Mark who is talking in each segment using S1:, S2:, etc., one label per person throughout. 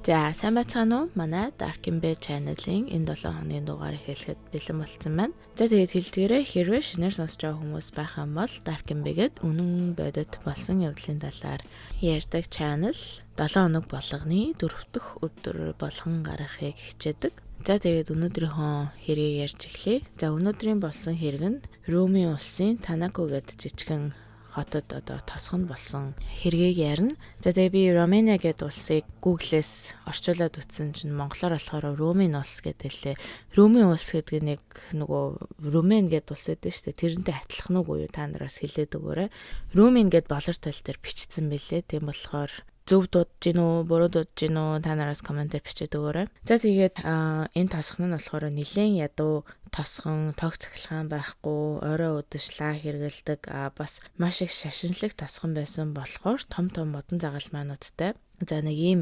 S1: За сайн байцгаана уу? Манай Dark Embed channel-ийн энэ 7 хоногийн дугаар эхлэхэд бэлэн болсон байна. За тэгээд хэлдгээрээ хэрвээ шинээр сонсож байгаа хүмүүс байх юм бол Dark Embed-гээд үнэн бодит болсон явдлын талаар ярьдаг channel 7 хоног болгоны 4 дахь өдөр болгон гаргахыг хичээдэг. За тэгээд өнөөдрийнхөө хэргийг ярьж эхлэе. За өнөөдрийн болсон хэрэг нь Румын улсын Танако гэдэг жижигхэн хотод тосгонд болсон хэргийг ярина. За тэгээ би Romania гэдэг улсыг Google-с орчуулад утсан чинь монголоор болохоор Румын улс гэдэг лээ. Румын улс гэдэг нэг нөгөө Румен гэдэг улс гэдэг шүү дээ. Тэрнтэй адилхан уу юу та нараас хэлээд өгөөрэй. Румын гэдэг болор тал дээр бичсэн байлээ. Тийм болохоор зөв дуудаж гин үү, буруу дуудаж гин үү та нараас комментээр бичээд өгөөрэй. За тэгээд энэ тосгон нь болохоор нэлээд ядуу тосгон, тог цахилгаан байхгүй, орой удаашлаа хэрэгэлдэг, бас маш их шашинлаг тосгон байсан болохоор том модон загалмаануудтай. За нэг ийм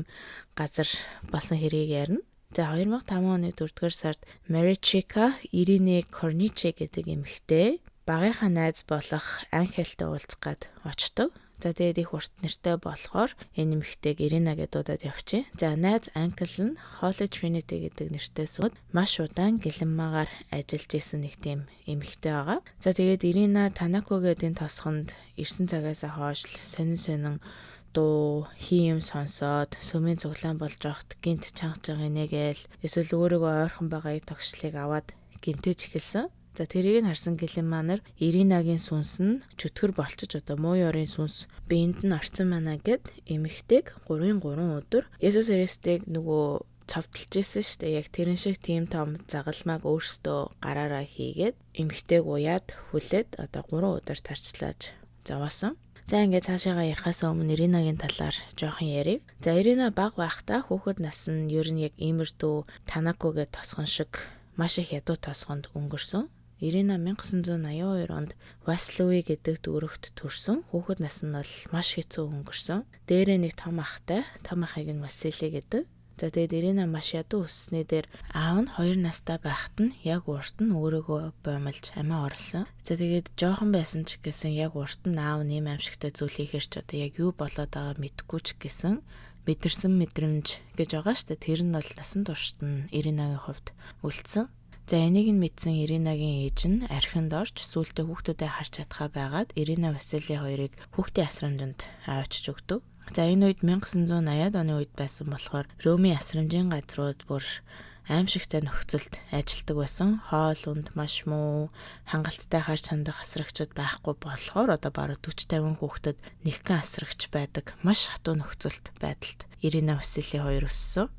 S1: газар болсон хэргийг ярина. За 2005 оны 4-р сард Marichka Irine Korniche гэдэг эмэгтэй багийнхаа найз болох Анхелтэй уулзах гээд очдог. За тэгээд их урт нэртэй болохоор энэ эмэгтэйг Ирина гэдээ дуудаад явчих. За найз Анкл нь Holy Trinity гэдэг нэртэй сууд маш удаан гэлэнмаагаар ажиллаж исэн нэг тийм эмэгтэй байгаа. За тэгээд Ирина Танако гэдэг тосгонд ирсэн цагаас хойш сонин дуу, хийм сонсоод сүмийн цуглаан болж огт гинт чангаж байгаа нэгээл эсвэл өөрийгөө ойрхон байгааг тогшлыг аваад гимтэж эхэлсэн. За тэрийг нь харсан гэлэнмаанар Иринагийн сүнс нь чөтгөр болчиж муу ёрын сүнс биеинд нь орцсон мана гэд эмэгтэйг 3 өдөр Есүс Христийг нөгөө цовдлж исэн шүү дээ. Яг тэрэн шиг тийм том загалмааг өөрсдөө гараараа хийгээд эмэгтэйг уяад хүлээд 3 өдөр тарчлааж зовоосон. За ингээд цаашаага ярихаас өмнө Иринагийн талаар жоохон ярив. За Ирина баг байхдаа хүүхэд нас нь ер нь яг иймэрдүү Танако гэдэг тосгон шиг маш их ядуу тосгонд өнгөрсөн. Ирина 1982 онд Васлови гэдэг дүүрэгт төрсөн. Хүүхэд нас нь бол маш хэцүү өнгөрсөн. Дээрээ нэг том ахтай, том ахыг нь Васили гэдэг. За тэгээд Ирина маш ядуу өссөний дээр аав нь 2 настай байхад нь яг урт нь өөрийгөө боомлж амиа орлсон. За тэгээд жоохон байсан ч гэсэн яг урт нь аав нэм аимшигтай зүйл хийхэр ч яг юу болоод байгаа мэдэхгүй ч гэсэн мэдэрсэн мэдрэмж гэж байгаа штэ. Тэр нь бол насан туршид нь Иринагийн хувьд үлдсэн. За энийг нь мэдсэн Иринагийн ээж нь архинд орж сүүлдээ хүүхдүүдээ харж чадхаа байгаад Ирина Васили хоёрыг хүүхдийн асрамжинд аваачиж өгдөг. За энэ үед 1980-ад оны үед байсан болохоор Румын асрамжийн газрууд бүр аимшигтай нөхцөлд ажилладаг байсан. Хоол унд маш муу, хангалттай харж хандах асрагчид байхгүй болохоор бараг 40-50 хүүхдэд нэгэн асрагч байдаг. Маш хатуу нөхцөлд байдалд Ирина Васили хоёр өссөн.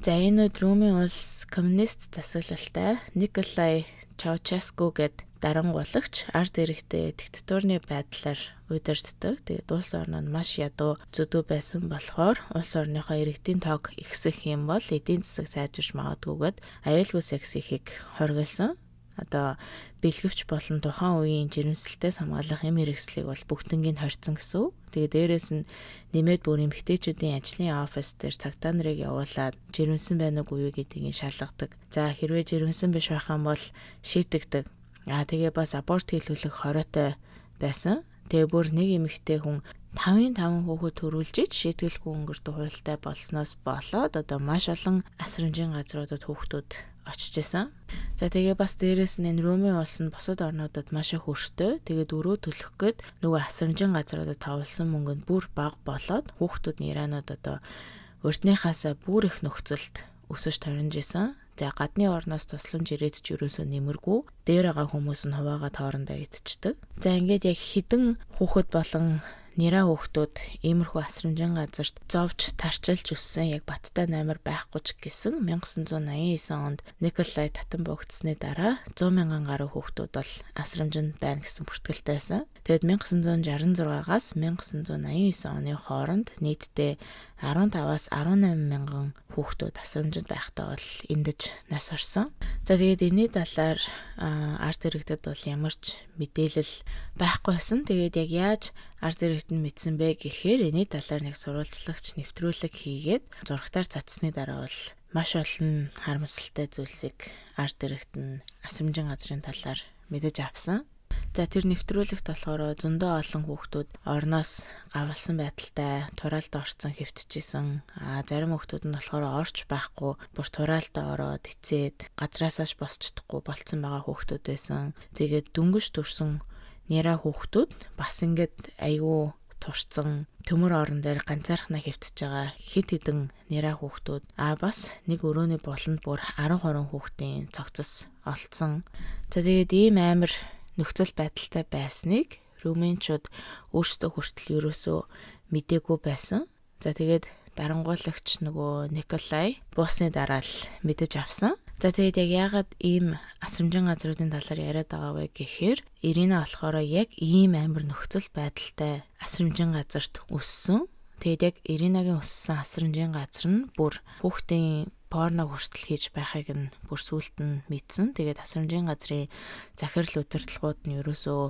S1: За энэ үед Румын улс коммунист засаглалтай Николай Чаушеску гэдэг дарангуулагч ард иргэдэд диктатурны байдлаар удирддаг. Тэгээд улс орн нь маш ядуу зүдүү байсан болохоор улс орныхоо иргэдийн тоог ихсэх юм бол эдийн засаг сайжирч магадгүйгээд аюулгүй секс хийхийг хориглосон. Бэлгэвч болон тухайн үеийн жирэмслэлтээс хамгаалах эм хэрэгслийг бол бүгднийг хорьцсон гэсэн. Тэгээд дээрээс нь нэмээд бүр эмэгтэйчүүдийн ажлын офис дээр цагтаа нарыг явуулаад жирэмсэн байна уу гэдгийг шалгадаг. За хэрвээ жирэмсэн биш байх юм бол шийтгдэг. Тэгээ бас аборт хийлгэх хоройтой байсан. Тэгээ бүр нэг эмэгтэй хүн 5 хүүхэд төрүүлжиж шийтгэлгүй өнгөрдөг хуйлтай болсноос болоод маш олон асрамжийн газруудад хүүхдүүд очиж исэн. За тэгээ бас дээрээс нь энэ Румын улс нь бусад орнуудад маш их өртөө. Тэгээд өрөө төлөх гээд нөгөө асрамжийн газруудад тавлсан мөнгө нь бүр бага болоод хүүхдүүд нь Иранууд урдныхаасаа бүр их нөхцөлд өсөж тавьж исэн. За гадны орноос тусламж ирээд ч юусоо нэмэргүй. Дээр байгаа хүмүүс нь хуваагаад хоорондоо идчихдэг. За ингээд яг хідэн хүүхэд болон нэраа хүүхдүүд иймэрхүү асрамжийн газарт зовж тарчилж өссөн яг баттай номер байхгүй ч гэсэн 1989 онд Николай татан богдсны дараа 100,000 гаруй хүүхдүүд бол асрамжинд байна гэсэн бүртгэлтэй байсан. Тэгээд 1966-аас 1989 оны хооронд нийтдээ 15-аас 18 мянган хүүхдүүд асрамжинд байхдаа бол эндэж нас орсон. За тэгээд энэний талаар ард иргэдэд бол ямар ч мэдээлэл байхгүй байсан. Тэгээд яг яаж ард иргэд нь мэдсэн бэ гэхээр энэний талаар нэг сурвалжлагч нэвтрүүлэг хийгээд зурагтаар цацсны дараа бол маш олон харамсалтай зүйлсийг ард иргэд нь асрамжийн газрын талаар мэдэж авсан. За тэр нэвтрүүлэгт болохоор зөндөө олон хүүхдүүд орноос гавлсан байдалтай тураалд орцсон хэвтчихсэн. Зарим хүүхдүүд нь болохоор орч байхгүй бүр тураалтаа ороод эцээд газраасааш босч чадахгүй болцсон байгаа хүүхдүүд байсан. Тэгээд дөнгөж төрсөн нэраа хүүхдүүд бас ингээд аюу турцсан төмөр орон дээр ганцаархнаа хэвтэж байгаа хит хитэн нэраа хүүхдүүд бас нэг өрөөний болонд бүр 13 хүүхдийн цогцос олцсон. За тэгээд ийм амар нөхцөл байдалтай байсныг румынчууд өөрсдөө хүртэл ерөөсөө мдээгүй байсан. За тэгээд дарангуулагч нөгөө Николай буусны дараа л мэдэж авсан. За тэгээд яг яагаад ийм асрамжин газруудын талаар яриад байгаа вэ гэхээр Ирина болохоор яг ийм амар нөхцөл байдалтай асрамжин газарт өссөн. Тэгээд яг Иринагийн өссөн асрамжин газар нь бүр хүүхдийн порно хүртэл хийж байхыг нь бүр сүулт нь мэдсэн. Тэгээд асрамжийн газрын захирал удирдлагууд нь ерөөсөө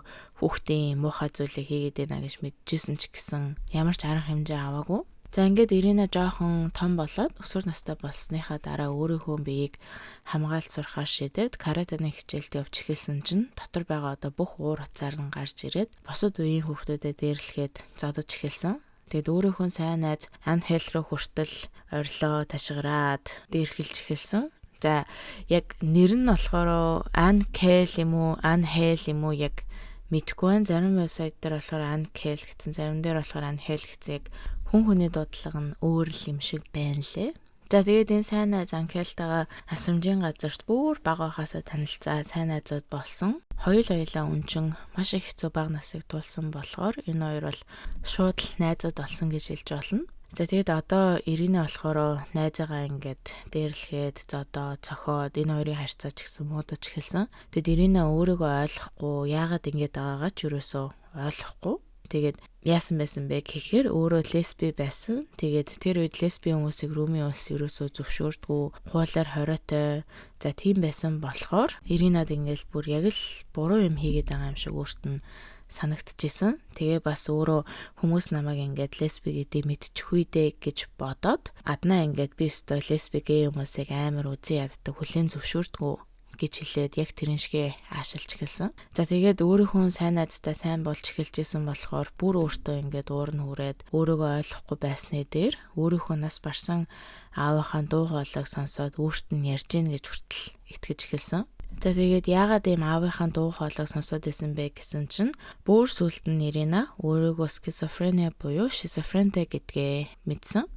S1: хүүхдийн муухай зүйлийг хийгээд байна гэж мэдчихсэн ч гэсэн ямар ч арга хэмжээ аваагүй. За ингээд Ирина жоохон том болоод өсвөр настай болсныхаа дараа өөрийнхөө биеийг хамгаалж сурахаар шийдээд каратены хичээлд явж эхэлсэн чинь дотор байгаа одоо бүх уур уцаар нь гарч ирээд бусад үеийн хүүхдүүдэд дээрлэхэд зодож эхэлсэн. Тэгэд өөрийнхөө сайн найз Анхел руу хүртэл орилоо ташгараад дээрхэлж эхэлсэн. За яг нэр нь болохоор Анхел юм уу, Анхел юм уу яг мэдэхгүй байна. Зарим вебсайт дээр болохоор Анхел гэсэн, зарим дээр болохоор Анхел гэсэн яг хүн хүний дуудлага нь өөр л юм шиг байна лээ. За тэгээд энэ сайн найз Анхелтайгаа асрамжийн газарт бүр бага байхасаа танилцаад сайн найзууд болсон. Хоёулаа үнчин маш их хэцүү бага насыг тулсан болохоор энэ хоёр бол шууд л найзууд болсон гэж хэлж болно. За тэгээд одоо Ирина болохоор найзаагаа ингээд дээрлэхэд зодоо цохоод энэ хоёрын харьцаа ч гэсэн муудаж эхэлсэн. Тэгэд Ирина өөрийгөө ойлгохгүй яагаад ингэж байгаагаа ч юусоо ойлгохгүй. Тэгээд яасан байсан бэ гэхээр өөрөө лесби байсан. Тэгээд тэр үед лесби хүмүүсийг Румын улс ерөөсөө зөвшөөрдгүү, хуулиар хориотой. За тийм байсан болохоор Иринад ингээл бүр яг л буруу юм хийгээд байгаа юм шиг өөрт нь санагдчихсэн. Тэгээ бас өөрөө хүмүүс намайг ингээд лесби гэдэг мэдчихгүй дээ гэж бодоод гаднаа ингээд би өстой лесби гей хүмүүсийг амар үзэн яддаг, хүлээн зөвшөөрдгүү гэж хэлээд яг тэрэн шигээ аашилж эхэлсэн. За тэгээд өөрийнхөө сайн найзтай сайн болж эхэлжсэн болохоор бүр өөртөө ингээд уур нь хүрээд өөрийгөө ойлгохгүй байсны дээр өөрийнхөө нас барсан аавынхаа дуу хоолойг сонсоод өөрт нь ярьж гин гэж хүртэл итгэж эхэлсэн. За тэгээд яагаад ийм аавынхаа дуу хоолойг сонсоод байсан бэ гэсэн чинь бүр сүлд нь Ирина өөрийгөө скизофрения буюу шизофрентэй гэдгээ мэдсэн.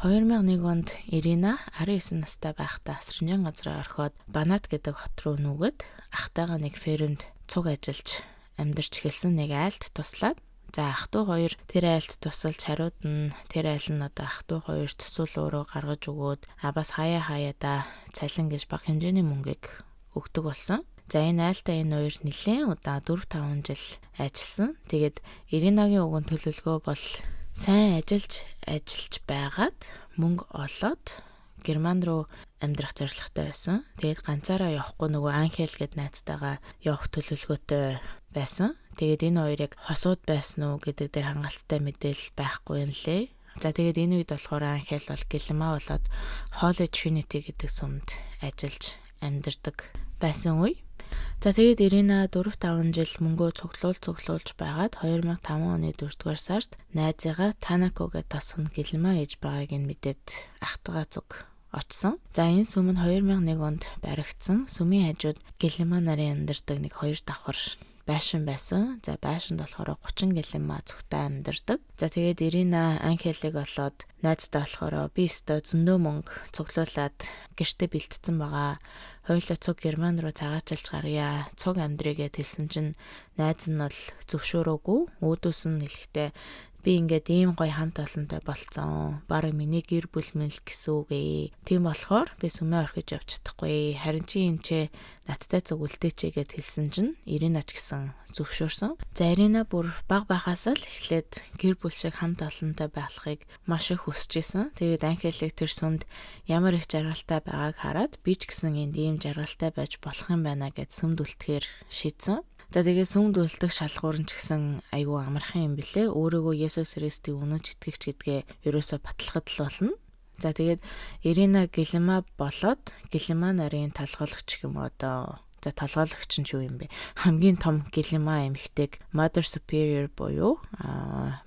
S1: 2001 онд Ирина 19 настай байхдаа асрамжийн газраа орхиод Банат гэдэг хот руу нүгэд ахтайгаа нэг фермд цуг ажиллаж амьдарч эхэлсэн, нэг айлд туслаад. За ах トゥ хоёр тэр айлд тусалж хариуд нь тэр айл нь одоо ах トゥ хоёр төсөөлөөрөө гаргаж өгөөд бас хаяада цалин гэж бага хэмжээний мөнгийг өгдөг болсон. За энэ айлтаа энэ хоёр нэлээд удаа 4-5 жил ажилласан. Тэгээд Иринагийн уган төлөвлөгөө бол сайн ажиллаж байгаад мөнгө олоод Герман руу амьдрах зорилготой байсан. Тэгээд ганцаараа явахгүй нөгөө Анхел гэд найзтайгаа явах төлөвлөгөөтэй байсан. Тэгээд энэ хоёр яг хосууд байсан уу гэдэг дээр хангалттай мэдээлэл байхгүй юм лээ. За тэгээд энэ үед болохоор Анхел бол гэлмаа болоод Holy Trinity гэдэг сумд ажиллаж амьдардаг байсан үе. За тэгээд Ирина 4-5 жил мөнгөө цуглуулж байгаад 2005 оны 4-р сард найзыгаа Танако гэдэг тосгонд гэлмаа хийж байгааг нь мэдээд ахтгаа зүг очсон. За энэ сүм нь 2001 онд баригдсан. Сүмийн хажууд гэлмаа нарын амьдардаг нэг 2 давхар байшин байсан. За байшинд болохоор 30 гэлмаа зүгтээ амьдардаг. За тэгээд Ирина Анхелыг олоод найзтай болохоор би өстой зөндөө мөнгө цуглуулад гэртээ бэлтцсэн байгаа. Хоёулаа цуг Герман руу цагаачилж гарья. Цуг амьдрий гэд хэлсэн чинь найз нь бол зөвшөөрөөгүй. Өөдөөс нь хэлэхдээ би ингээд ийм гоё хамт олонтой болцсон. Бараг миний гэр бүл мэл гэсэн үг ээ. Тийм болохоор би сүмээ орхиж явж чадахгүй. Харин чи энэ ч надтай цуг үлдээч гэд хэлсэн чинь Ирина ч гэсэн зөвшөөрсөн. За Ирина бүр баг байхаас л эхлээд гэр бүл шиг хамт олонтой байхыг маш их хүсэж исэн. Тэгээд Анхелыг тэр сүмд ямар их жаргалтай байгааг хараад би ч гэсэн энд ийм жаргалтай байж болох юм байна гэд сүмд үлдэхээр шийдсэн. За тэгээ сүмд үлдэх шалгуур нь ч гэсэн айгүй амархан юм билэ. Өөрийгөө Есүс Христийн үнэнч итгэгч гэдгээ ерөөсө батлахад л болно. За тэгээд Ирина гэлмаа болоод гэлмаа нарын талхуулагч юм одоо За толгойлогч нь юу юм бэ? Хамгийн том гэлэмаа эмэгтэйг Mother Superior буюу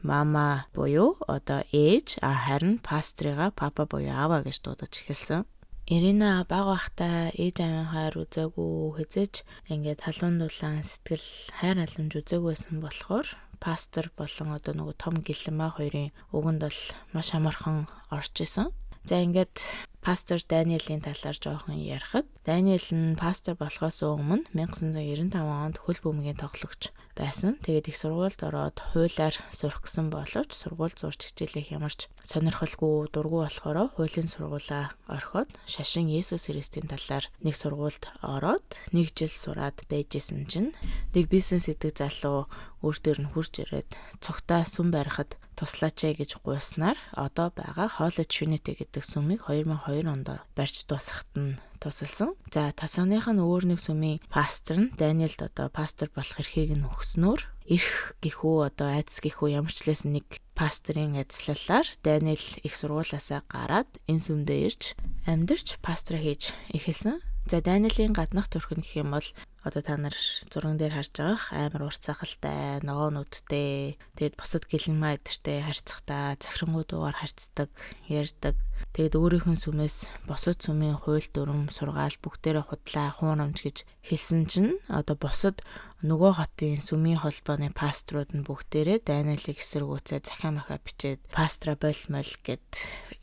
S1: мама буюу одоо ээж, харин пастрыга папа буюу аава гэж дуудаж эхэлсэн. Ирина бага байхдаа ээж авийнхаар үзээгүй хэзээч ингээд халуун дулаан сэтгэл хайр халамж үзээгүй байсан болохоор пастор болон одоо нөгөө том гэлэмаа хоёрын үгэнд бол маш амархан орж исэн. За ингээд пастор Даниэлийн талаар жоохон ярихад Даниэл нь пастор болохоос өмнө 1995 онд хөл бөмбөгийн тоглогч байсан. Тэгээд их сургуульд ороод хуулиар сурах гэсэн боловч сургууль зурж хичээлэх ямарч сонирхолгүй дургүй болохоор хуулийн сургуулаа орхиод шашин Есүс Христийн талаар нэг сургуульд ороод 1 жил сураад байжсэн чинь нэг бизнес гэдэг залуу өөртөө нь хурж ирээд цугтаа сүм барихад туслаач гэж гуйснаар одоо байгаа College Unity гэдэг сүмийг 2002 онд барьж дуусгахад нь тусалсан. За тасгааных нь өөр нэг сүмийн пастор нь Даниэлд одоо пастор болох эрхийг нь өгснөөр эрх гэхүү одоо айдас гэхүү ямарчлаас нэг пасторын ажиллалаар Даниэл их сургуулаасаа гараад энэ сүмдээ ирж амьдарч пастор хийж эхэлсэн. За Даниэлийн гаднах төрхөн гэх юм бол одоо та нар зурган дээр харж байгаа амар урт сахалтай, ногоонуудтай, тэгээд бусад гэлэнмаа эдэртэй харьцахтаа захирингуудуугаар харьцдаг, ярьдаг. Тэгээд өөрийнх нь сүмээс бусад сүмийн хууль дүрм, сургаал бүгдээрээ худлаа, хуурамч гэж хэлсэн чинь одоо бусад нөгөө хотын сүмийн холбооны пасторууд нь бүгдээрээ Даниэлийг эсэргүүцээ захиа махаа бичээд пастора болмол гэд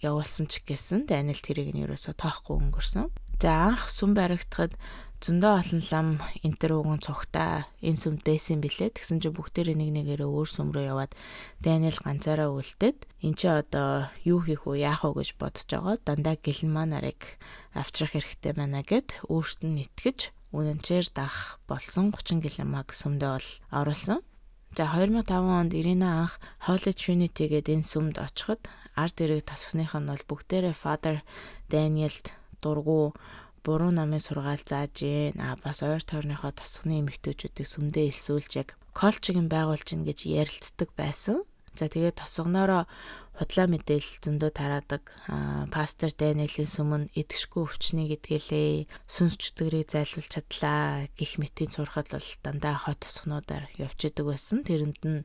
S1: явуулсан ч гэсэн Даниэл тэрийг нь ерөөсө тоохгүй өнгөрсөн. За анх сүм баригдахад зөндөө олон лам энтер уган цугтаа энэ сүмд байсан билээ. Тэгсэн чинь бүгдээрээ нэг нэгээрээ өөр сүм рүү яваад Даниэл ганцаараа үлдээд эн чи одоо юу хийх вэ, яах вэ гэж бодож байгаа. Дандаа гэлэнмаа нарыг авчрах хэрэгтэй байна гэд өөртөө нь итгэж үнэнчээр дах болсон 30 гэлэнмааг сүмдээ бол оруулсан. За 2005 онд Ирина анх College Unity гэдэг энэ сүмд очиход ард ирэг тосхных нь бол бүгдээрээ Father Даниэлд дургу буруу намын сургаал зааж гин бас ойр тойрныхоо тосхны эмэгтэйчүүдийг сүмдээ элсүүлж яг колчиг байгуулж гин гэж ярилцдаг байсан. За тэгээд тосгоноороо худлаа мэдээлэл зөндөө тараадаг. Пастор Даниэлийн сүм нь идэвхгүй өвчнийг идгэлээ, сүнс чөтгөрийг зайлуулж чадлаа гэх мэтийн сурахад бол дандаа хот тосгонуудаар явж идэг байсан. Тэрэнд нь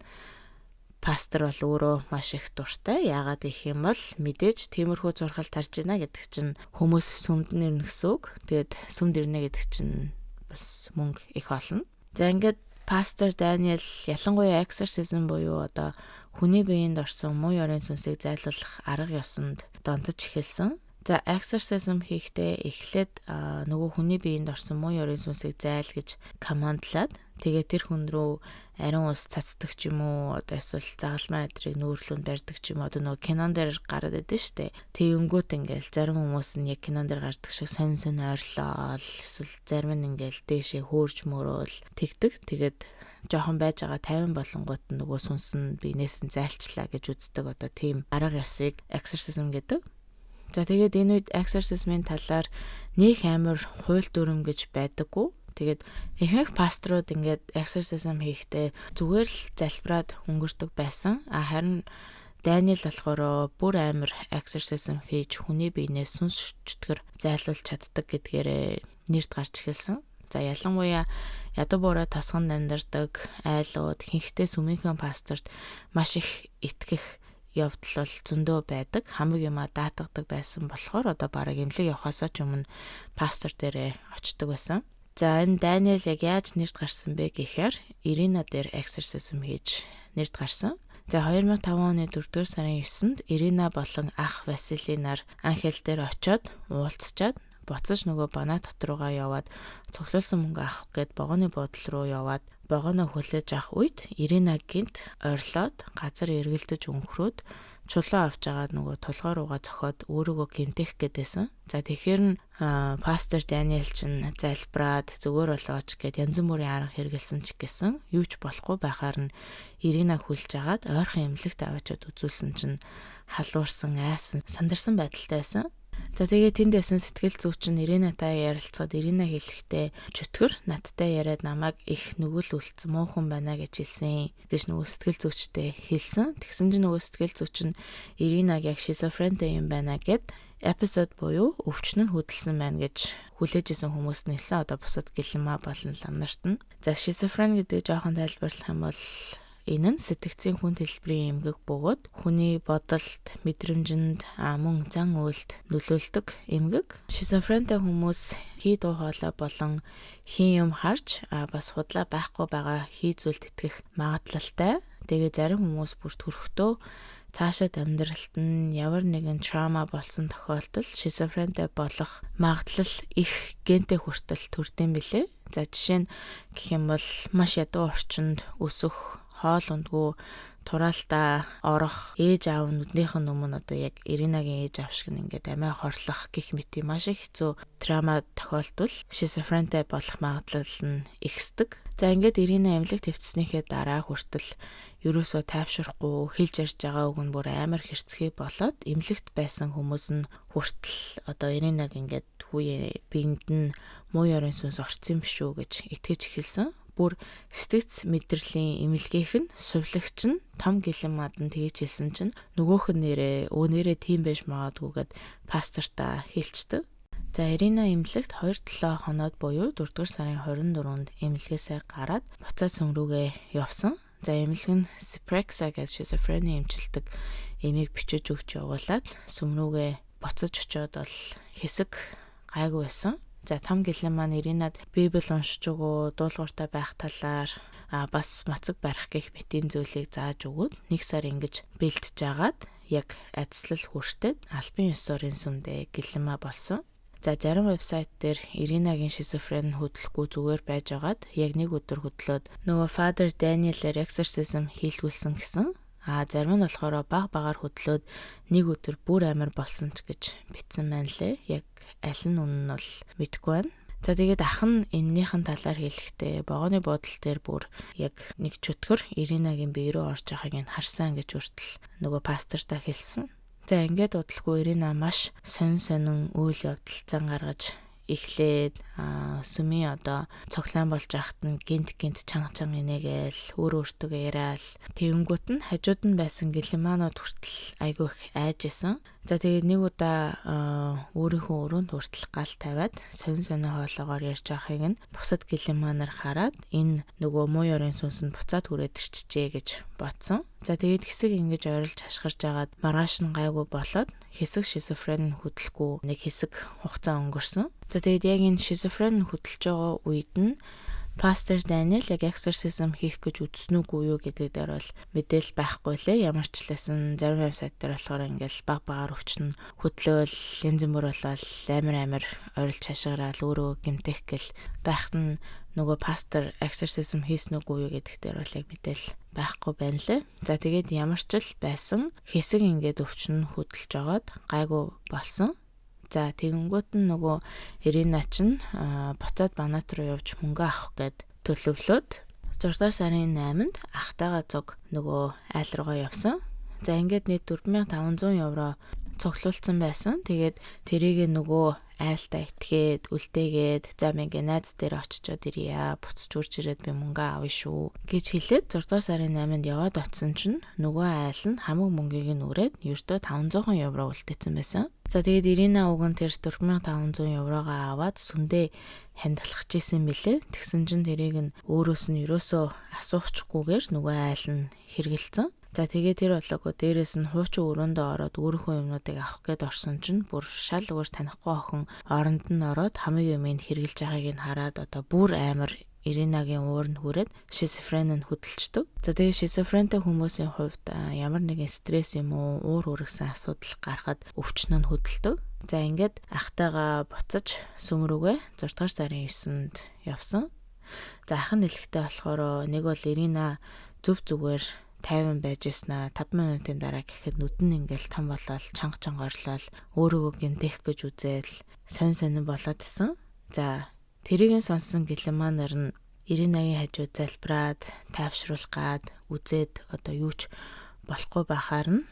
S1: пастор бол өөрөө маш их дуртай. Яагаад гэх юм бол мэдээж тиймэрхүү зурхал тарж гинэ гэдэг чинь хүмүүс сүмд нэрнэ гэсэн үг. Тэгээд сүмд ирнэ гэдэг чинь бас мөнгө их олно. За ингээд пастор Даниэл ялангуяа exorcism буюу одоо хүний биеинд орсон муу ёрын сүнсийг зайлуулах арга ёсонд донтож эхэлсэн. За exorcism хийхдээ эхлээд нөгөө хүний биеинд орсон муу ёрын сүнсийг зайл гэж командлаад тэгээ тэр хүн рүү ариун ус цацдаг ч юм уу одоо эсвэл загалмай эдрийг нүүрлүүнд барьдаг ч юм уу одоо нөгөө кинон дээр гараад байдаг шүү дээ. Тэгэнгүүт ингээл зарим хүмүүс нь яг кинон дээр гардаг шиг сонь ойрлол эсвэл зарим нь ингээл дээшээ хөөрж мөрөөл тэгдэг. Тэгээд жоохон байж байгаа 50 болонгууд нөгөө сүнс нь биенээс нь зайлчлаа гэж үздэг одоо тийм арга ёсыг exorcism гэдэг. За тэгээд энэ үед exorcism-ийн талаар нэг амар хууль дүрм гэж байдаггүй. Тэгээд ихэнх пасторууд ингээд exorcism хийхдээ зүгээр л залбираад өнгөрдөг байсан. Харин Даниэл болохоор бүр амар exorcism хийж хүний биенээс сүнс чөтгөр зайлуулж чаддаг гэдгээрээ нэрд гарч эхэлсэн. За ялангуяа ядуу буурай тосгонд амьдардаг айлууд хинхтэй сүмийнхэн пасторт маш их итгэх явдал бол зөндөө байдаг. Хамаг юма даатгадаг байсан болохоор одоо бараг эмнэлэг явахаасаа ч өмнө пастор дээрээ очдог байсан. За энэ Даниэл яг яаж нэрд гарсан бэ гэхээр Ирина дээр exorcism хийж нэрд гарсан. За 2005 оны 4-р сарын 9-нд Ирина болон ах Василинаар анхэл дээр очиод уулзчаад буцаж нөгөө банаа дотруугаа яваад цуглуулсан мөнгө авах гээд богоны буудлын руу яваад богоноо хүлээж авах үед Ирина гинт ойрлоод газар эргэлдэж өнхрөөд чулуу авч агаад нөгөө тулгой руугаа зохиод өөрийгөө гэмтэх гээдсэн. За тэгэхээр нь пастор Даниэл чинь залбираад зүгээр болооч гэд янз бүрийн арга хэрэгэлсэн ч гэсэн юу ч болохгүй байхаар нь Ирина хүлж агаад ойрхон эмнэлэгт аваачаад үзүүлсэн чинь халуурсан, айсан, сандарсан байдалтай байсан. За тэгээд тэнд ясан сэтгэл зүйчин Иринатай ярилцаад Ирина хэлэхдээ чөтгөр надтай яриад намайг их нүгэл үлдсэн муухан байна гэж хэлсэн гэж нөгөө сэтгэл зүйчтэй хэлсэн. Тэгсэн чинь нөгөө сэтгэл зүйчин Иринаг яг шизофрентэй юм байна гэд эпизод буюу өвчин нь хөдөлсөн байна гэж хүлээж исэн хүмүүс нэлсэн одоо бусад гэлэмаа болон лам нарт нь. За шизофрен гэдэг жоохон тайлбарлах юм бол энэ нь сэтгцийн хүн хэлбэрийн эмгэг бөгөөд хүний бодолд, мэдрэмжинд, мөн зан үйлд нөлөөлдөг эмгэг. Шизофрентэй хүмүүс хий дуу хоолой болон хийн юм харж бас худлаа байхгүй байгаа хий зүйлд итгэх магадлалтай. Тэгээ зарим хүмүүс бүр төрхтөө цаашаад амьдралт нь ямар нэгэн траума болсон тохиолдолд шизофрентэй болох магадлал их гентэй хүртэл төрдөм билээ. За жишээ нь гэх юм бол маш ядуу орчинд өсөх, хоол ундгүй тураалтаа орох, ээж аав нүднийх нь өмнө одоо яг Иринагийн ээж аав шиг ингээд амиа хорлох гэх мэт маш их хэцүү траума тохиолдвол шизофрентэй болох магадлал нь ихсдэг. За ингээд Ирина эмнэлэг твцснийхээ дараа хүртэл ерөөсөө тайвшрахгүй хэлж ярьж байгаа үг нь бүр амар хэрцгий болоод эмнэлэгт байсан хүмүүс нь хүртэл одоо Иринаг ингээд хүүе биенд нь муу ёрын сүнс орсон юм шүү гэж итгэж эхэлсэн. Бүр сэтгц мэдрэлийн эмнэлгийнх нь сувлагч нь том гэлэммад нь тэгж хэлсэн чинь нөгөөх нь нэрээ тийм байж магадгүйгээд пастортаа хэлцдэг. За Ирина эмнэлэгт 2-7 хоноод буюу 4-р сарын 24-нд эмнэлгээсээ гараад буцаад сүм рүүгээ явсан. За эмнэлэг нь Спрекса гэж шизофрени эмчилдэг эмийг бичиж өгч явуулаад сүм рүүгээ буцаж очиод бол хэсэг гайгүй байсан. За том гэлэн маань Иринад Библи уншиж өгөө, дуулууртай байх талаар бас мацаг барих гэх мэтийн зүйлийг зааж өгөөд 1 сар ингэж бэлтэж агаад яг ажил хүртээд албан ёсорын сүмдээ гэлэмаа болсон. За зарим вебсайт дээр Иринагийн шизофрен хөдлөхгүй зүгээр байж агаад яг нэг өдөр хөдлөөд нөгөө Father Daniel-ээр exorcism хийлгүүлсэн гэсэн. Зарим нь болохоор багаар хөдлөөд нэг өдөр бүр амар болсон ч гэж бичсэн байна лээ. Яг аль нь үнэн нь бол мэдэхгүй байна. За тэгээд ах нь эннийхэн талаар хэлэхдээ богооны буудлын дээр бүр яг нэг чөтгөр Иринагийн бие рүү орж байгааг нь харсан гэж хүртэл нөгөө пастортаа хэлсэн. За ингээд удалгүй Ирина маш сонин үйл явдал зан гаргаж эхлээд сүмийн одоо цоглаан болж ахт нь гинт чанга инээгээл өөртөө яриад тэгэнгүүт нь хажууд нь байсан гэлэмаанууд хүртэл айгүй их айжсэн. За тэгээд нэг удаа өөрийнхөө өрөөнд хүртэл гал тавиад сонин хоолоогоор ярьж байгааг нь бусад гэлэмаанаар хараад энэ нөгөө муу ёрын сүнс нь буцаад хүрээд ирчихжээ гэж бодсон. За тэгээд хэсэг ингэж ойрлж хашгирж агаад маргааш нь гайгүй болоод хэсэг шизофрен хөдлөхгүй нэг хэсэг хугацаа өнгөрсөн. За тэгээд яг энэ шизофрен хөдлөж байгаа үед нь Pastor Daniel яг exorcism хийх гэж үзсэн үгүй юу гэдэг дээр бол мэдээл байхгүй лээ. Ямар ч лсэн зарим вебсайт дээр болохоор ингээл багаар өвчин хөдлөөл янз бүр болол амар ойрлж хашгираал өөрөө гэмтэх гэл байх нь нөгөө пастор exorcism хийсэн үгүй юу гэдэг дээр бол яг мэдээл байхгүй байна лээ. За тэгээд ямар ч л байсан хэсэг ингээд өвчин хөдлөж жагаад гайгүй болсон. За тэгэнгүүт нь нөгөө Ирина чинь буцаад Банат руу явж мөнгө авах гээд төлөвлөөд 6 сарын 8-нд ахтайгаа цуг нөгөө айл руугаа явсан. За ингээд нийт 4500 евро цуглуулсан байсан. Тэгээд тэрийг нөгөө айлтаа итгээд үлдээгээд за мэнгэ найз дээр очичоод ирье. Буцаж үрж ирээд би мөнгө авъя шүү гэж хэлээд 6 сарын 8-нд яваад очсон чинь нөгөө айл нь хамаг мөнгийг нь өрөөд ердөө 500 евро үлдээсэн байсан. За тэгээд Ирина уг нь тэр 4500 еврогоо аваад сүндээ хандлагч ийсэн мөлий. Тэгсэн чинь тэрийг нь өөрөөс нь ерөөсөө асуухчгүйгээр нөгөө айл нь хэргэлцэн. За тэгээд тэр болоогүй дээрээс нь хуучин өрөөндөө ороод өөрийнхөө юмнуудыг авах гээд орсон чинь бүр шал угаас танихгүй охин оронд нь ороод хамгийн юмыг хэрглэж байгааг нь хараад одоо бүр амар Иринагийн уур нь хүрээд шизофрен нь хөдөлчдөг. За тэгээд шизофрентэй хүмүүсийн хувьд ямар нэгэн стресс юм уу уур хүргэсэн асуудал гарахад өвчин нь хөдөлдөг. За ингээд ахтайгаа буцаж сүм рүүгээ 6 дугаар сарын 9-нд явсан. За ах нь хэлэхдээ болохоор нэг бол Ирина зүгээр тайван байж яснаа 5 минутын дараа гэхэд нүд нь ингээл том болоод чанга орлол өөрийгөө гэмтэх гэж үзэл сонин болоод исэн. За тэрийг сонссон гэлэмаанаар нь Иринагийн хажууд залбираад тайвшруулах гад үзээд одоо юу ч болохгүй байхаар нь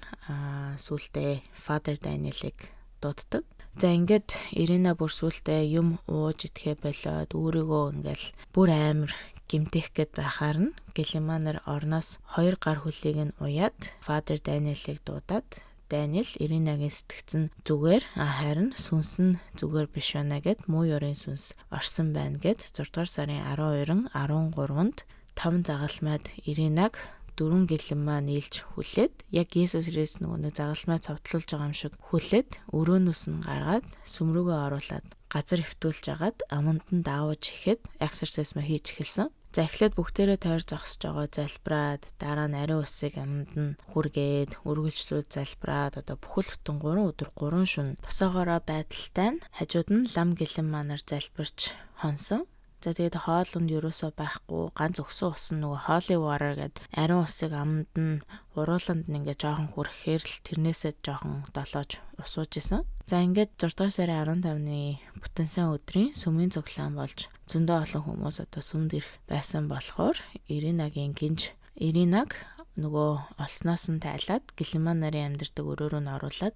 S1: сүултээ Father Daniel-ыг дууддаг. За ингээд Ирина бүр сүултээ юм ууж идэхэ болоод өөрийгөө ингээл бүр амар гэмтэх гээд байхаар нь гэлэмаанаар орноос 2 гар хөлийг нь уяад Father Daniel-ыг дуудаад Даниэл Иринагийн сэтгцэн зүгээр харин сүнс нь зүгээр биш байна гэд муу ёрын сүнс орсон байна гэд 6 дугаар сарын 12-н 13-нд том загалмайд Иринаг 4 гэлэнмаа нийлж хүлээд яг Есүс Христ нэг загалмай цовдлуулж байгаа юм шиг хүлээд өрөөнөөс нь гаргаад сүм рүүгээ оруулаад газар хөвтүүлж агаад аманд нь даавж ихэд exorcism хийж эхэлсэн. За эхлээд бүгдээрээ тойр зогсож байгаа залбираад дараа нь ариун усыг аманд нь хүргээд үргэлжлүүлж залбираад одоо бүхэл бүтэн 3 өдөр 3 шөнө босоогоороо байдалтай нь хажууд нь лам гэлэн манаар залбирч хонсон. За тэгээд хоолнд ерөөсөө байхгүй ганц өгсөн ус нь нөгөө holy water гэдэг ариун усыг аманд нь урууланд нь ингээ жоохон хүрэхээр л тэрнээсээ жоохон долоож усууж исэн. За ингээд 6 дугаар сарын 15-ны бүтэн сайн өдрийн сүмийн цуглаан болж зөндөө олон хүмүүс одоо сүмд ирэх байсан болохоор Иринаг нөгөө олсноос нь тайлаад гэлэнмаа нарын амьдардаг өрөө рүү нь оруулаад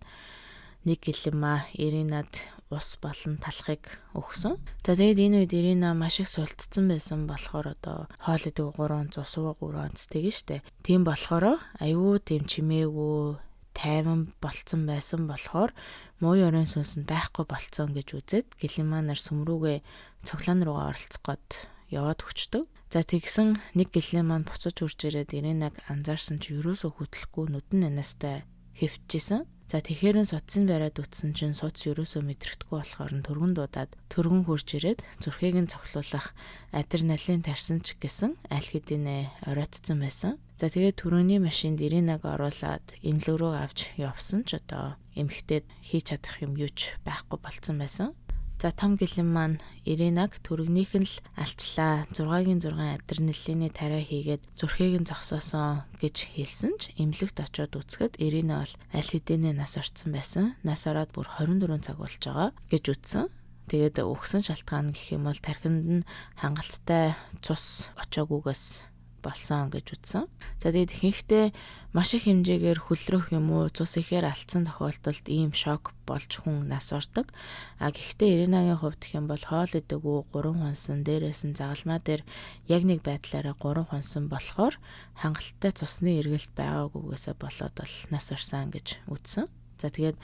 S1: нэг гэлэнмаа Иринад ус болон талхыг өгсөн. За тэгээд энэ үед Ирина маш их султцсан байсан болохоор одоо хоол идэг 3 онц усуу 3 онц тэгэн штэ. Тийм болохоор аюу тийм чимээгүй тайван болцсон байсан болохоор муу ёрын сүнс нь байхгүй болцсон гэж үзээд гэлэнмаа нар сүмрүүгээ цуглаан руугаа оролцох гээд яваад өчтөв. За тэгсэн нэг гэлэн маань буцаж хурж ирээд Иринаг анзаарсан чи ерөөсөө хөдлөхгүй нүдэн нанастай хэвчжсэн. За тэгэхээр суцын бариад үтсэн чинь суц ерөөсөө мэдрэгдэхгүй болохоор нь түргэн дуудаад түргэн хурж ирээд зүрхийг нь цохлуулах адреналин тарьсан ч гэсэн аль хэдийнэ оройтцсан байсан. За тэгээд түрүүний машинд Иринаг оруулаад эмнэлэг рүү авч явсан ч одоо эмхтэд хийж чадах юм юуч байхгүй болцсон байсан. За том гэлэн маань Иринаг түргнийх нь л алчлаа 6-гийн 6 адреналины тариа хийгээд зүрхийг нь зогсоосон гэж хэлсэн ч эмнэлэгт очиод үзэхэд Ирина бол аль хэдийнэ нас орсон байсан. Нас ороод бүр 24 цаг болж байгаа гэж үзсэн. Тэгээд өгсөн шалтгаан гэх юм бол тархинд нь хангалттай цус очоогүйгээс болсон гэж үзсэн. За тэгээд ихэнхдээ маш их хэмжээгээр хөлрөх юм уу цус ихээр алдсан тохиолдолд ийм шок болж хүн нас ордог. Гэхдээ Иринагийн хувьд гэх юм бол хоол идэг үү 3 хонсон дээрээс нь загалмаа дээр яг нэг байдлаараа 3 хонсон болохоор хангалттай цусны эргэлт байгаагүйгээсээ болоод бол нас орсон гэж үзсэн. За тэгээд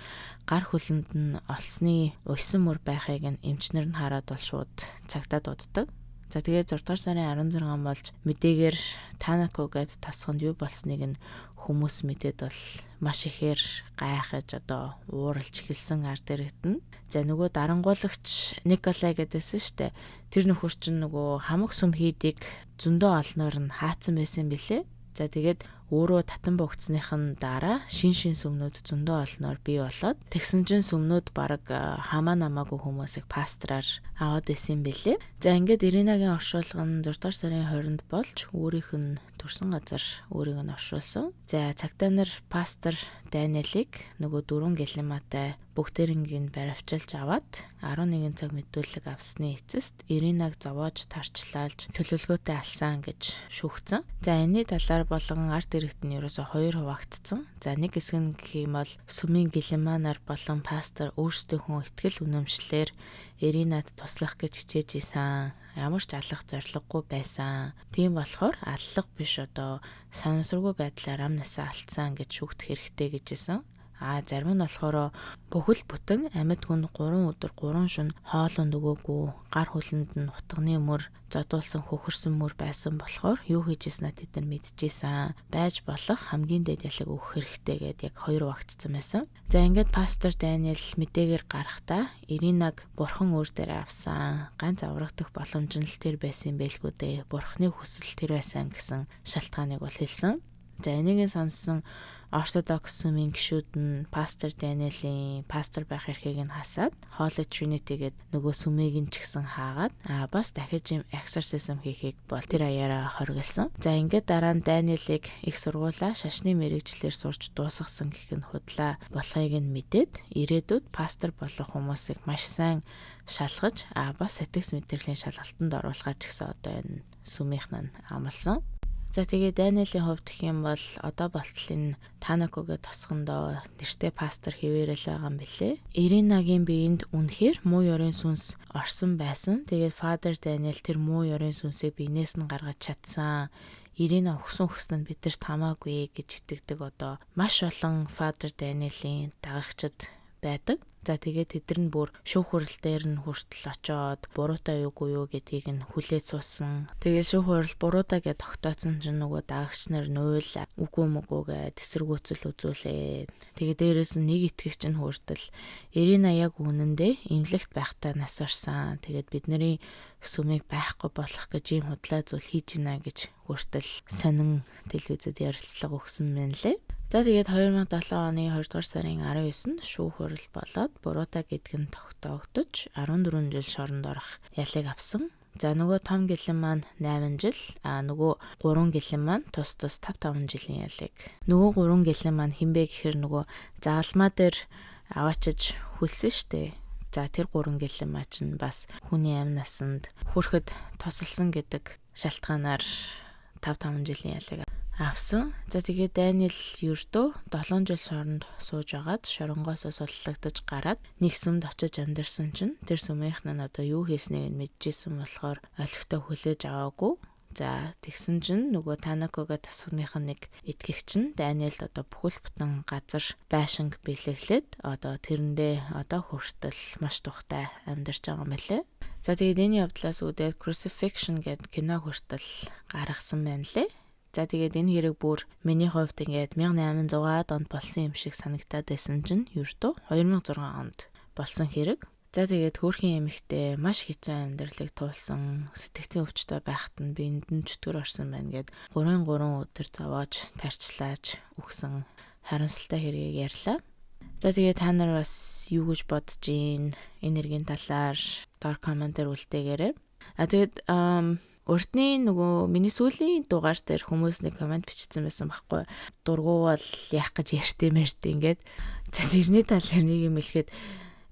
S1: гар хөлөнд нь олсны уйсан мөр байхыг нь эмчнэр нь хараад бол шууд цагтаа дууддаг. За тэгээд 6 дугаар сарын 16 болж мэдээгээр Танако гээд тосгонд юу болсныг нь хүмүүс мэдээд бол маш ихээр гайхаж одоо ууралж эхэлсэн ард иргэдэн. За нөгөө дарангуулагч Николай гэдээсэн штэ. Тэр нөхөр чинь нөгөө хамаг сүм хийдийг зөндөө олноор нь хаацсан байсан бэлээ. За тэгээд өөрөө татан богцсныхын дараа шин сүмнүүд зөндөө олноор бий болоод тэгсэн чинь сүмнүүд баг хамаа намаагүй хүмүүсийг пастраар аваад исэн бэлээ. За ингээд Иринагийн оршуулга нь 6 дугаар сарын 20-нд болж өөрийнх нь төрсэн газар өөрийг нь оршуулсан. За цагтаа нар пастор Даниэлийг нөгөө 4 гэлэнмаатай бүгдээрингийн баривчилж аваад 11 цаг мэдүүлэг авсны эцэст Иринаг зовоож тарчлаалж төлөвлөгөөтэй алсан гэж шүүгцэн. За энэний талаар болгон ард иргэд нь ерөөсө 2 хуваагдсан. За нэг хэсэг нь гэх юм бол сүмийн гэлэнмаанаар болон пастор өөрсдийнхөө итгэл үнэмшлэр Иринад туслах гэж хичээж исэн. Ямар ч алах зориггүй байсан. Тийм болохоор аллах биш одоо санамсаргүй байдлаар амнасаа алдсан гэж шүүгдэх хэрэгтэй гэжсэн. Зарим нь болохоор бүхэл бүтэн амьд хүн 3 өдөр 3 шөнө хоолнд өгөөгүй гар хөлөнд нь утганы мөр зодуулсан хөхөрсөн мөр байсан болохоор юу хийж ийснэ тэд нар мэдчихсэн. Байж болох хамгийн дээд ялыг өгөх хэрэгтэй гэд яг 2 багтцсан байсан. За ингээд пастор Даниэл мэдээгээр гарахдаа Иринаг бурхан өөр дээр авсан. Ганц аврагдах боломж нь л тэр байсан байлгүй дээ. Бурханы хүсэл тэр байсан гэсэн шалтгааныг бол хэлсэн. За энийг сонссон Ортодокс сүмийн гишүүд нь пастор Даниэлийн пастор байх эрхийг нь хасаад Holy Trinity гээд нөгөө сүмийг нь ч гэсэн хаагаад бас дахиж exorcism хийхийг бол тэр аяараа хориглосон. За ингээд дараа нь Даниэлийг их сургуулаа шашны мэрэгчлэр сурч дуусгасан гэх нь худлаа болохыг нь мэдээд ирээдүйд пастор болох хүмүүсийг маш сайн шалгаж бас сэтгэс мэдрэлийн шалгалтанд оруулахаа ч гэсэн одоо энэ сүмийнхэн нь амласан. За тэгээ Даниэлийн хувьд гэх юм бол одоо болтол энэ Танакогийн тосгондоо нэртэй пастор хэвээрэл байгаа юм билээ. Иринагийн биеинд үнэхээр муу ёрын сүнс орсон байсан. Тэгээд Father Daniel тэр муу ёрын сүнсээ биенээс нь гаргаж чадсан. Ирина өгсөн бид нарт хамаагүй гэж итгэдэг одоо маш олон Father Daniel-ийн дагагчид байдаг. За тэгээд тэд нар бүр шүүх хурал дээр нь хүртэл очоод буруутай юугүй юу гэдгийг нь хүлээж суусан. Тэгээд шүүх хурал буруутай гэж тогтооцсон чинь нөгөө дагагч нар нуул үгүй мөгөөгээд эсэргүүцэл үзүүлээ. Тэгээд дээрээс нь нэг итгэгч нь хүртэл Ирина яг үнэндээ эмнэлэгт байхдаа нас барсан. Тэгээд бидний сүмийг байхгүй болох гэж ийм худлаа зүйл хийж гинэ гэж хүртэл сонин телевизэд ярилцлага өгсөн мэн лээ. За тэгээд 2007 оны 2 дугаар сарын 19-нд шүүх хурал болоод буруутай гэдг нь тогтоогдож 14 жил шоронд орох ялыг авсан. За нөгөө том гэлэн маань 8 жил, нөгөө 3 гэлэн маань тус 5 жилийн ялыг. Нөгөө 3 гэлэн маань хинбэ гэхээр нөгөө загалмаа дээр аваачиж хүлсэн штэ. За тэр 3 гэлэн маа чинь бас хүний амь насанд хүрэхэд тусалсан гэдэг шалтгаанаар 5 жилийн ялыг авсан. За тэгээд Даниэл ердөө 7 жил шоронд сууж агаад шоронгоос суллагдаж гараад нэг сүмд очиж амьдарсан чинь тэр сүмийнх нь одоо юу хийснийг мэдчихсэн болохоор олигтой хүлээж аваагүй. За тэгсэн чинь нөгөө Танакогийн тусгных нь нэг итгэгч нь Даниэлд одоо бүхэл бүтэн газар байшинг бэлэглээд одоо тэрэндээ одоо хүртэл маш тухтай амьдарч байгаа юм билэ. За тэгээд энэ явдлаас үүдээд Crucifixion гэдэг кино хүртэл гаргасан байна лээ. За тэгээд энэ хэрэг бүр миний хувьд ингээд 1800-аад онд болсон юм шиг санагтаад байсан чинь ердөө 2006 онд болсон хэрэг. За тэгээд хөөрхийн эмэгтэй маш хэцүү амьдралыг туулсан, сэтгцийн өвчтөй байхад нь биенд нь чөтгөр орсон байна гэд 3 өдөр зовоож тарчлааж өгсөн харамсалтай хэргийг ярьлаа. За тэгээд та нар бас юу гэж бодож гин энергийн талаар доор комментээр үлдээгээрэй. Тэгээд урдны нөгөө миний сүүлийн дугаар дээр хүмүүс нэг комент бичсэн байсан байхгүй. Дургу бол яах гэж ярьтэмэрт ингээд. За тэрний талаар нэг юм хэлэхэд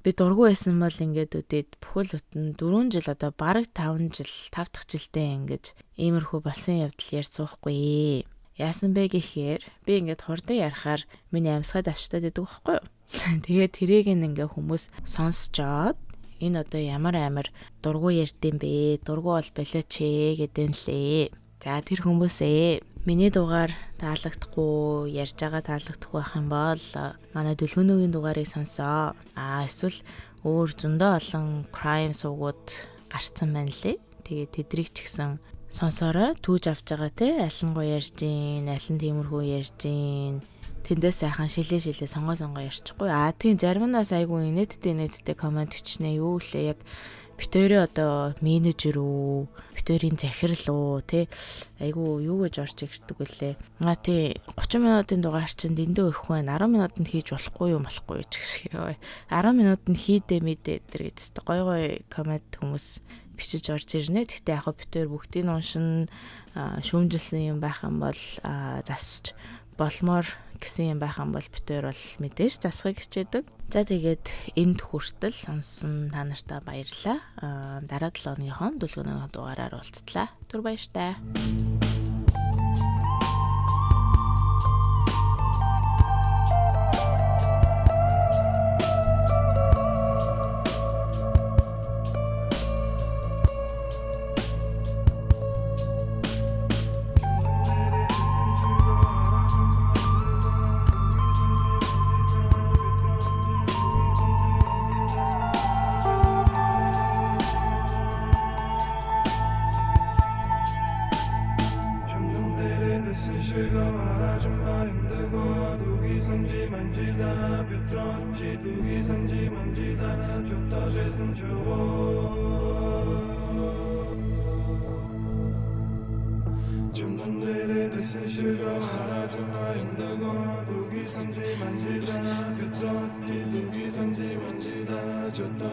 S1: би дургу байсан бол ингээд үдээд бүхэл бүтэн 4 жил одоо бараг 5 дахь жилдээ ингэж иймэрхүү болсон явдал ярьж суухгүй. Яасан бэ гэхээр би ингээд хурдан ярахаар миний амьсгаад авчтаад байдаг байхгүй юу. Тэгээд тэрийг ингээ хүмүүс сонсчоод энэ одоо ямар амар дургу ярьдэм бэ? Дургу бол болооч гэдэн лээ. За тэр хүмүүсээ миний дугаар таалагдахгүй, ярьж байгаа таалагдахгүй байх юм бол манай Дүлгөнөөгийн дугаарыг сонсоо. Эсвэл өөр зөндөө олон crime суугууд гарцсан байна лээ. Тэгээд тэдрийг ч гэсэн сонсороо түүж авч байгаа те. Аль нь гоё ярьж гин, аль нь тиймэрхүү ярьж гин. Тэндээс сайхан шилээ сонгоо ярьчихгүй. Тийм заримнаас айгүй инээдтэй комент бичнэ. Юу лээ яг битүүрээ одоо менежер үү, битүүрийн захирал уу те айгүй юу гэж орж ирдэг үлээ. Тий 30 минутын дугаар чинь дэндээ өгөх байна. 10 минутанд хийж болохгүй юу ч гэх юм. 10 минутанд хийдэ мэдээ тэр гэж гой комент хүмүүс бичиж орж ирнэ. Гэхдээ яг битүүр бүгдийг уншин шүүмжилсэн юм байх юм бол засч болмоор гэсэн юм байх юм бол битүүр бол мэдээж засахыг хичээдэг. За тэгээд энд хүртэл сонссон та нартаа баярлалаа. Дараа 7 өдрийнхөө Дүлгөнөөгийн дугаараар уулзтлаа. Түр баяртай.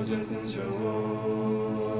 S2: Just